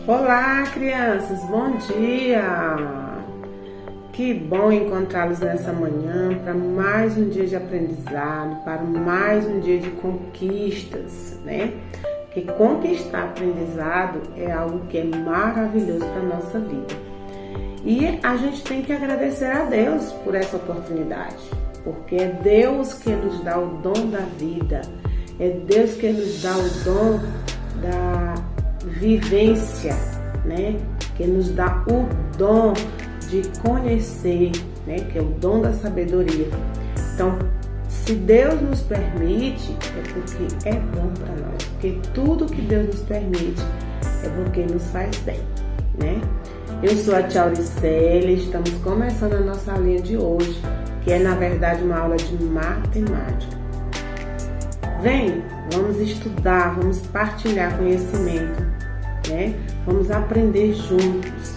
Olá, crianças, bom dia! Que bom encontrá-los nessa manhã para mais um dia de aprendizado, para mais um dia de conquistas, né? Porque conquistar aprendizado é algo que é maravilhoso para a nossa vida. E a gente tem que agradecer a Deus por essa oportunidade, porque é Deus que nos dá o dom da vida, é Deus que nos dá o dom da vivência, né? Que nos dá o dom de conhecer, né? Que é o dom da sabedoria. Então, se Deus nos permite, é porque é bom para nós, porque tudo que Deus nos permite é porque nos faz bem, né? Eu sou a Tia Auricélia, estamos começando a nossa aulinha de hoje, que é na verdade uma aula de matemática. Vem, vamos estudar, vamos partilhar conhecimento, né? Vamos aprender juntos.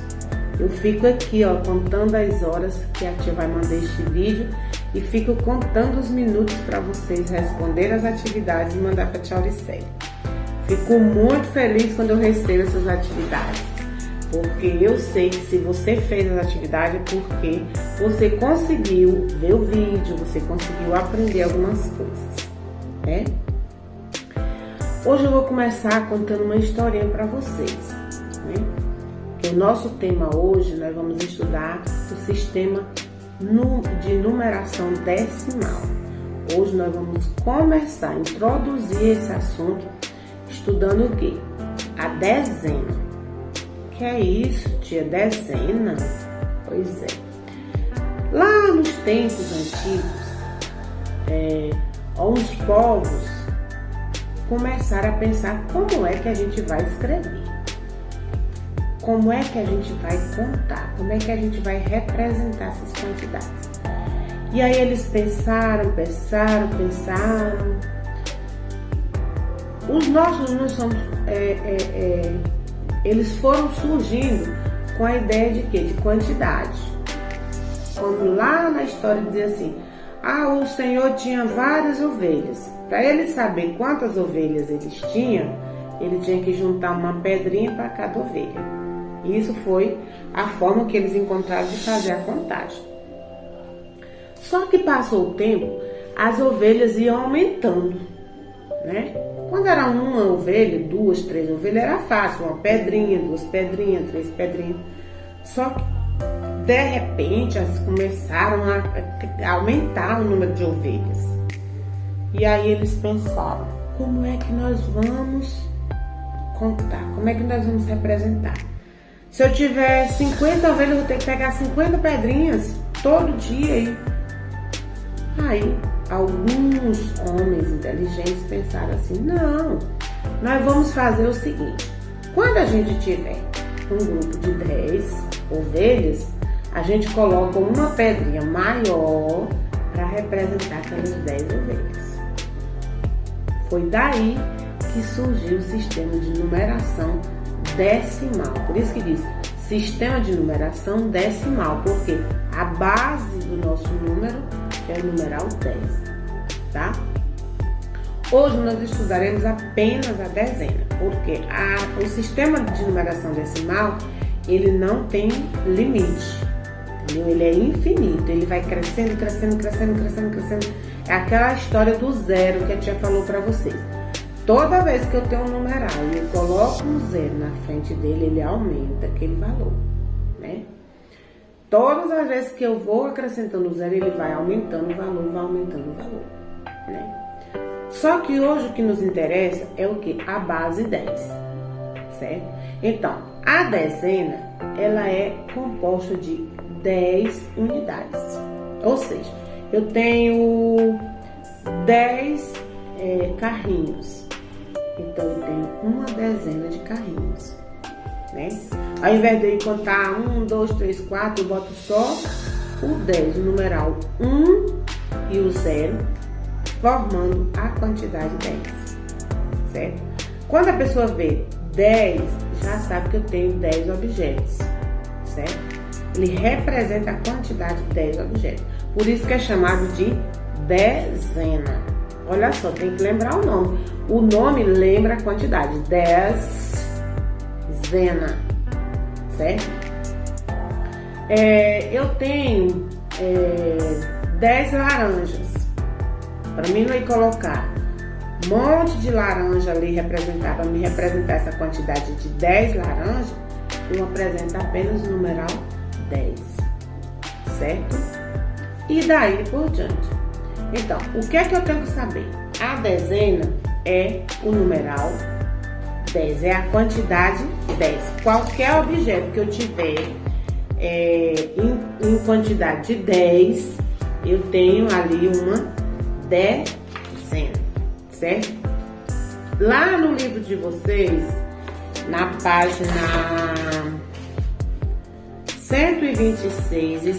Eu fico aqui, ó, contando as horas que a tia vai mandar este vídeo e fico contando os minutos para vocês responder as atividades e mandar para a Tia Auricélia. Fico muito feliz quando eu recebo essas atividades, porque eu sei que se você fez as atividades é porque você conseguiu ver o vídeo, você conseguiu aprender algumas coisas, né? Hoje eu vou começar contando uma historinha para vocês, né? Que o nosso tema hoje, nós vamos estudar o sistema de numeração decimal. Hoje nós vamos começar a introduzir esse assunto estudando o quê? A dezena. Que é isso, tia? Dezena? Pois é. Lá nos tempos antigos, os povos começaram a pensar como é que a gente vai escrever, como é que a gente vai contar, como é que a gente vai representar essas quantidades. E aí eles pensaram. Os nossos não são, eles foram surgindo com a ideia de quê? De quantidade. Quando lá na história dizia assim, o Senhor tinha várias ovelhas. Para ele saber quantas ovelhas eles tinham, ele tinha que juntar uma pedrinha para cada ovelha. Isso foi a forma que eles encontraram de fazer a contagem. Só que passou o tempo, as ovelhas iam aumentando, né? Quando era uma ovelha, 2, 3 ovelhas, era fácil, uma pedrinha, 2 pedrinhas, 3 pedrinhas. Só que de repente elas começaram a aumentar o número de ovelhas. E aí eles pensaram, como é que nós vamos contar? Como é que nós vamos representar? Se eu tiver 50 ovelhas, eu vou ter que pegar 50 pedrinhas todo dia. Aí alguns homens inteligentes pensaram assim, não, nós vamos fazer o seguinte, quando a gente tiver um grupo de 10 ovelhas, a gente coloca uma pedrinha maior para representar aquelas 10 ovelhas. Foi daí que surgiu o sistema de numeração decimal. Por isso que diz sistema de numeração decimal, porque a base do nosso número é o numeral 10, tá? Hoje nós estudaremos apenas a dezena, porque o sistema de numeração decimal, ele não tem limite, entendeu? Ele é infinito, ele vai crescendo. É aquela história do zero que a tia falou para vocês. Toda vez que eu tenho um numeral e eu coloco um zero na frente dele, ele aumenta aquele valor, né? Todas as vezes que eu vou acrescentando o zero, ele vai aumentando o valor, né? Só que hoje o que nos interessa é o que? A base 10, certo? Então, a dezena, ela é composta de 10 unidades. Ou seja, eu tenho 10 carrinhos. Então, eu tenho uma dezena de carrinhos, né? Ao invés de eu contar 1, 2, 3, 4, eu boto só o 10, o numeral 1 e o 0, formando a quantidade 10, certo? Quando a pessoa vê 10, já sabe que eu tenho 10 objetos, certo? Ele representa a quantidade de 10 objetos. Por isso que é chamado de dezena. Olha só, tem que lembrar o nome. O nome lembra a quantidade. 10, dezena, certo? Eu tenho 10 laranjas. Para mim não ir colocar um monte de laranja ali para me representar essa quantidade de 10 laranjas, eu apresento apenas o numeral 10, certo? E daí por diante. Então, o que é que eu tenho que saber? A dezena é o numeral 10, é a quantidade 10. Qualquer objeto que eu tiver em quantidade de 10, eu tenho ali uma dezena, certo? Lá no livro de vocês, na página 126 e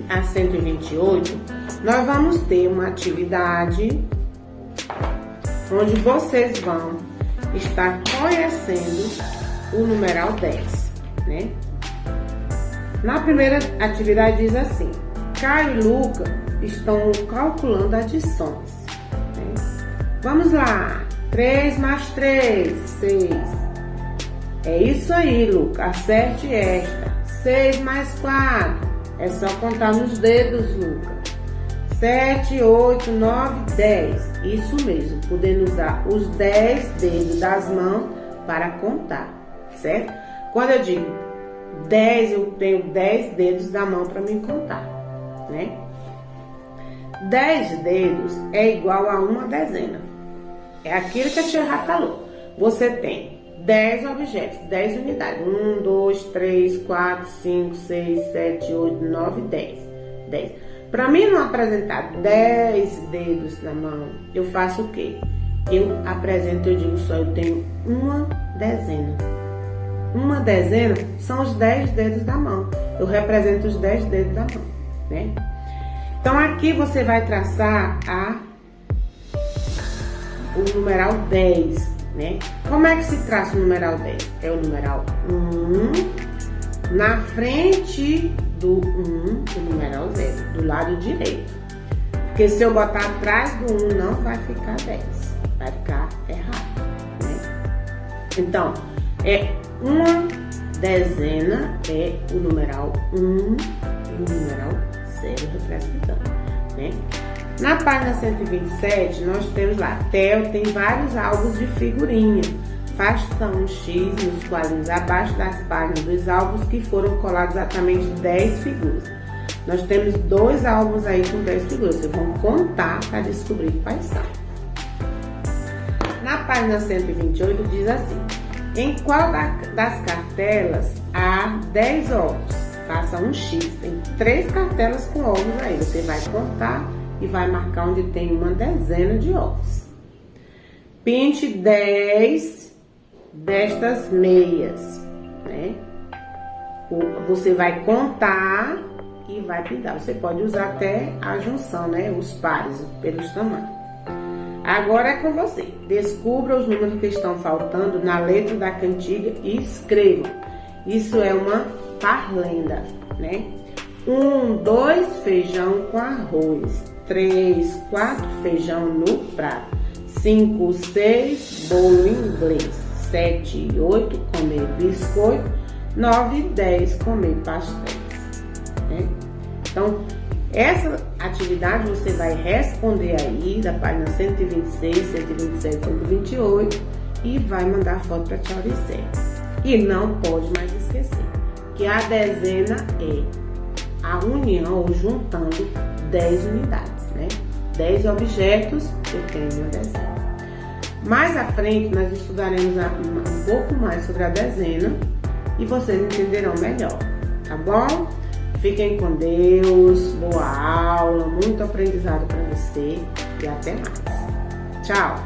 a 128, nós vamos ter uma atividade onde vocês vão estar conhecendo o numeral 10, né? Na primeira atividade diz assim: Caio e Luca estão calculando adições, né? Vamos lá, 3 mais 3, 6. É isso aí, Luca, acerte esta. 6 mais 4, é só contar nos dedos, Luca. 7, 8, 9, 10. Isso mesmo, podendo usar os 10 dedos das mãos para contar, certo? Quando eu digo 10, eu tenho 10 dedos da mão para me contar, né? 10 dedos é igual a uma dezena. É aquilo que a tia Rafa falou. Você tem 10 objetos, 10 unidades. 1, 2, 3, 4, 5, 6, 7, 8, 9, 10. 10. Para mim não apresentar 10 dedos na mão, eu faço o quê? Eu digo só, eu tenho uma dezena. Uma dezena são os 10 dedos da mão. Eu represento os 10 dedos da mão, né? Então aqui você vai traçar o numeral 10, né? Como é que se traça o numeral 10? É o numeral 1, na frente do 1, o numeral 0, do lado direito. Porque se eu botar atrás do 1, não vai ficar 10, vai ficar errado, né? Então, uma dezena é o numeral 1 e o numeral 0 representando, né? Na página 127, nós temos lá, Theo tem vários álbuns de figurinha. Faça um X nos quadrinhos abaixo das páginas dos álbuns que foram colados exatamente 10 figuras. Nós temos 2 álbuns aí com 10 figuras. Vocês vão contar para descobrir quais são. Na página 128 diz assim: em qual das cartelas há 10 ovos? Faça um X. Tem 3 cartelas com ovos aí. Você vai contar e vai marcar onde tem uma dezena de ovos. Pinte 10 destas meias, né? Você vai contar e vai pintar. Você pode usar até a junção, né? Os pares, pelos tamanhos. Agora é com você. Descubra os números que estão faltando na letra da cantiga e escreva. Isso é uma parlenda, né? 1, 2, feijão com arroz. 3, 4, feijão no prato. 5, 6, bolo inglês. 7 e 8, comer biscoito. 9 e 10, comer pastéis, né? Então, essa atividade você vai responder aí da página 126, 127, 128 e vai mandar foto para a tia Auricélia. E não pode mais esquecer que a dezena é a união ou juntando 10 unidades, né? 10 objetos, eu tenho uma dezena. Mais à frente, nós estudaremos um pouco mais sobre a dezena e vocês entenderão melhor, tá bom? Fiquem com Deus, boa aula, muito aprendizado para você e até mais. Tchau!